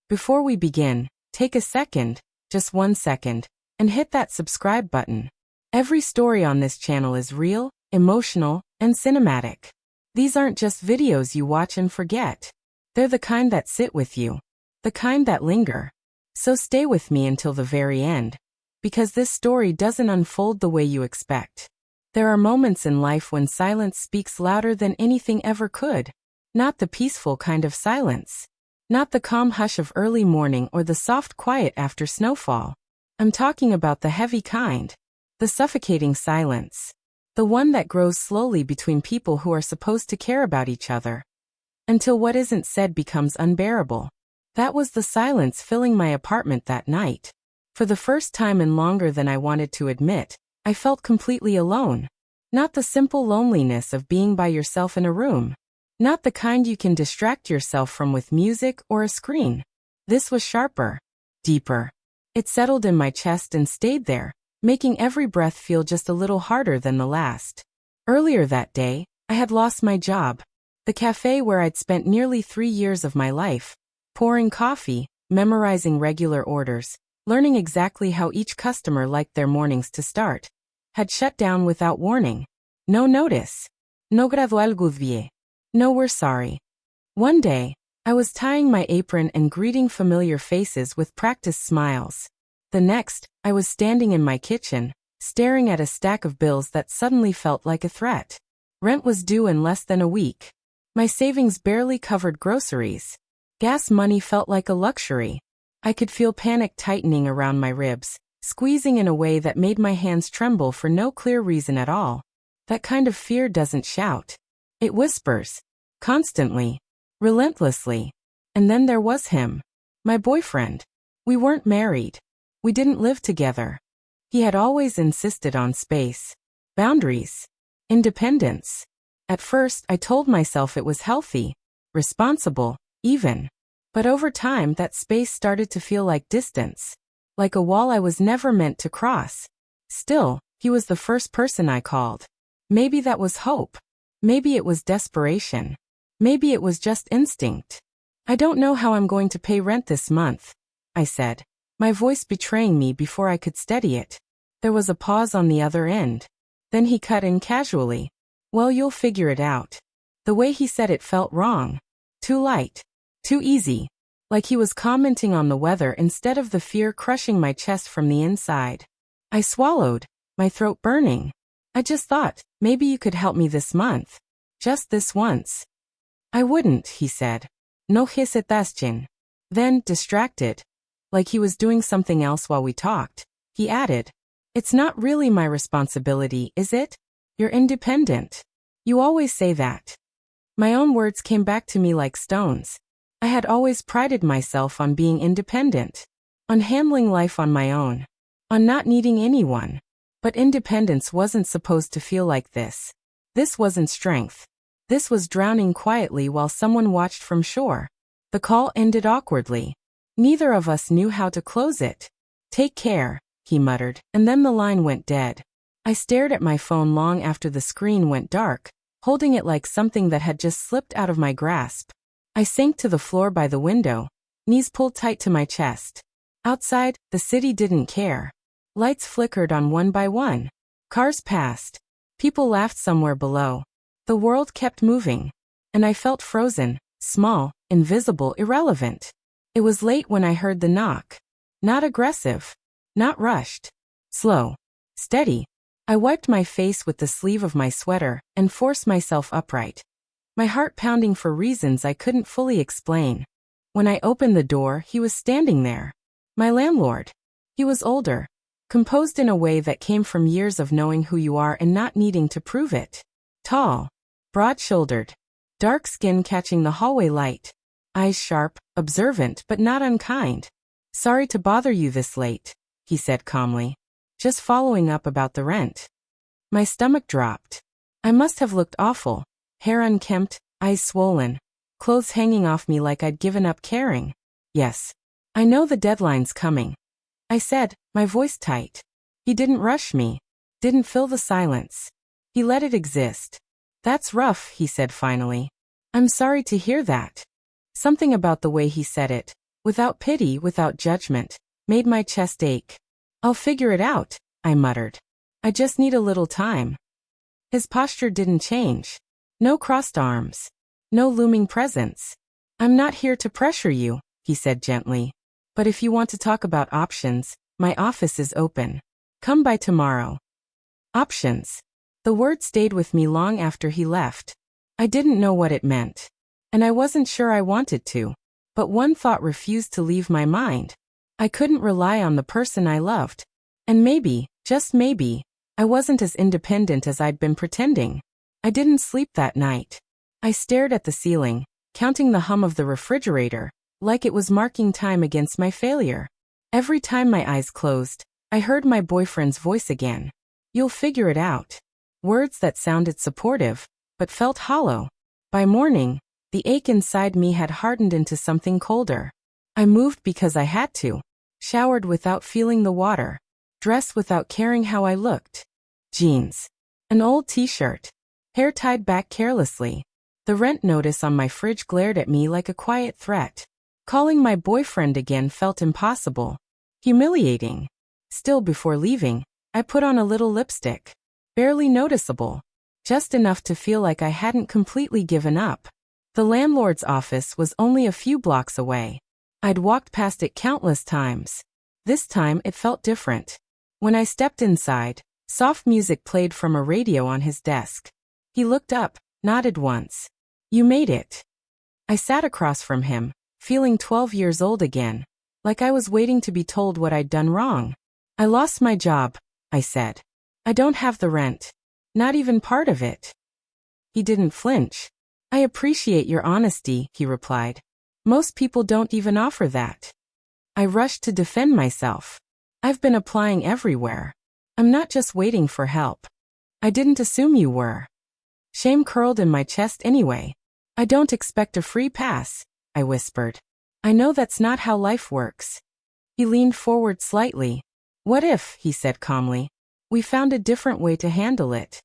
Before we begin, take a second, just 1 second, and hit that subscribe button. Every story on this channel is real, emotional, and cinematic. These aren't just videos you watch and forget. They're the kind that sit with you. The kind that linger. So stay with me until the very end. Because this story doesn't unfold the way you expect. There are moments in life when silence speaks louder than anything ever could. Not the peaceful kind of silence. Not the calm hush of early morning or the soft quiet after snowfall. I'm talking about the heavy kind. The suffocating silence. The one that grows slowly between people who are supposed to care about each other. Until what isn't said becomes unbearable. That was the silence filling my apartment that night. For the first time in longer than I wanted to admit, I felt completely alone. Not the simple loneliness of being by yourself in a room. Not the kind you can distract yourself from with music or a screen. This was sharper. Deeper. It settled in my chest and stayed there, making every breath feel just a little harder than the last. Earlier that day, I had lost my job. The cafe where I'd spent nearly 3 years of my life. Pouring coffee, memorizing regular orders, learning exactly how each customer liked their mornings to start. Had shut down without warning. No notice. No grado algo vie. No we're sorry. One day, I was tying my apron and greeting familiar faces with practiced smiles. The next, I was standing in my kitchen, staring at a stack of bills that suddenly felt like a threat. Rent was due in less than a week. My savings barely covered groceries. Gas money felt like a luxury. I could feel panic tightening around my ribs, squeezing in a way that made my hands tremble for no clear reason at all. That kind of fear doesn't shout. It whispers. Constantly. Relentlessly. And then there was him. My boyfriend. We weren't married. We didn't live together. He had always insisted on space. Boundaries. Independence. At first, I told myself it was healthy. Responsible, even. But over time, that space started to feel like distance. Like a wall I was never meant to cross. Still, he was the first person I called. Maybe that was hope. Maybe it was desperation. Maybe it was just instinct. I don't know how I'm going to pay rent this month, I said, my voice betraying me before I could steady it. There was a pause on the other end. Then he cut in casually. Well, you'll figure it out. The way he said it felt wrong. Too light. Too easy. Like he was commenting on the weather instead of the fear crushing my chest from the inside. I swallowed, my throat burning. I just thought, maybe you could help me this month. Just this once. I wouldn't, he said. No hesitation. Then, distracted. Like he was doing something else while we talked, he added. It's not really my responsibility, is it? You're independent. You always say that. My own words came back to me like stones. I had always prided myself on being independent. On handling life on my own. On not needing anyone. But independence wasn't supposed to feel like this. This wasn't strength. This was drowning quietly while someone watched from shore. The call ended awkwardly. Neither of us knew how to close it. Take care, he muttered, and then the line went dead. I stared at my phone long after the screen went dark, holding it like something that had just slipped out of my grasp. I sank to the floor by the window, knees pulled tight to my chest. Outside, the city didn't care. Lights flickered on one by one. Cars passed. People laughed somewhere below. The world kept moving. And I felt frozen, small, invisible, irrelevant. It was late when I heard the knock. Not aggressive. Not rushed. Slow. Steady. I wiped my face with the sleeve of my sweater and forced myself upright. My heart pounding for reasons I couldn't fully explain. When I opened the door, he was standing there. My landlord. He was older. Composed in a way that came from years of knowing who you are and not needing to prove it. Tall. Broad-shouldered. Dark skin catching the hallway light. Eyes sharp, observant but not unkind. Sorry to bother you this late, he said calmly. Just following up about the rent. My stomach dropped. I must have looked awful. Hair unkempt, eyes swollen. Clothes hanging off me like I'd given up caring. Yes. I know the deadline's coming. I said, my voice tight. He didn't rush me. Didn't fill the silence. He let it exist. That's rough, he said finally. I'm sorry to hear that. Something about the way he said it, without pity, without judgment, made my chest ache. I'll figure it out, I muttered. I just need a little time. His posture didn't change. No crossed arms. No looming presence. I'm not here to pressure you, he said gently. But if you want to talk about options, my office is open. Come by tomorrow. Options. The word stayed with me long after he left. I didn't know what it meant. And I wasn't sure I wanted to. But one thought refused to leave my mind. I couldn't rely on the person I loved. And maybe, just maybe, I wasn't as independent as I'd been pretending. I didn't sleep that night. I stared at the ceiling, counting the hum of the refrigerator, like it was marking time against my failure. Every time my eyes closed, I heard my boyfriend's voice again. You'll figure it out. Words that sounded supportive, but felt hollow. By morning, the ache inside me had hardened into something colder. I moved because I had to. Showered without feeling the water. Dressed without caring how I looked. Jeans. An old t-shirt. Hair tied back carelessly. The rent notice on my fridge glared at me like a quiet threat. Calling my boyfriend again felt impossible. Humiliating. Still, before leaving, I put on a little lipstick. Barely noticeable. Just enough to feel like I hadn't completely given up. The landlord's office was only a few blocks away. I'd walked past it countless times. This time it felt different. When I stepped inside, soft music played from a radio on his desk. He looked up, nodded once. You made it. I sat across from him, feeling 12 years old again, like I was waiting to be told what I'd done wrong. I lost my job, I said. I don't have the rent. Not even part of it. He didn't flinch. I appreciate your honesty, he replied. Most people don't even offer that. I rushed to defend myself. I've been applying everywhere. I'm not just waiting for help. I didn't assume you were. Shame curled in my chest anyway. I don't expect a free pass, I whispered. I know that's not how life works. He leaned forward slightly. What if, he said calmly, we found a different way to handle it?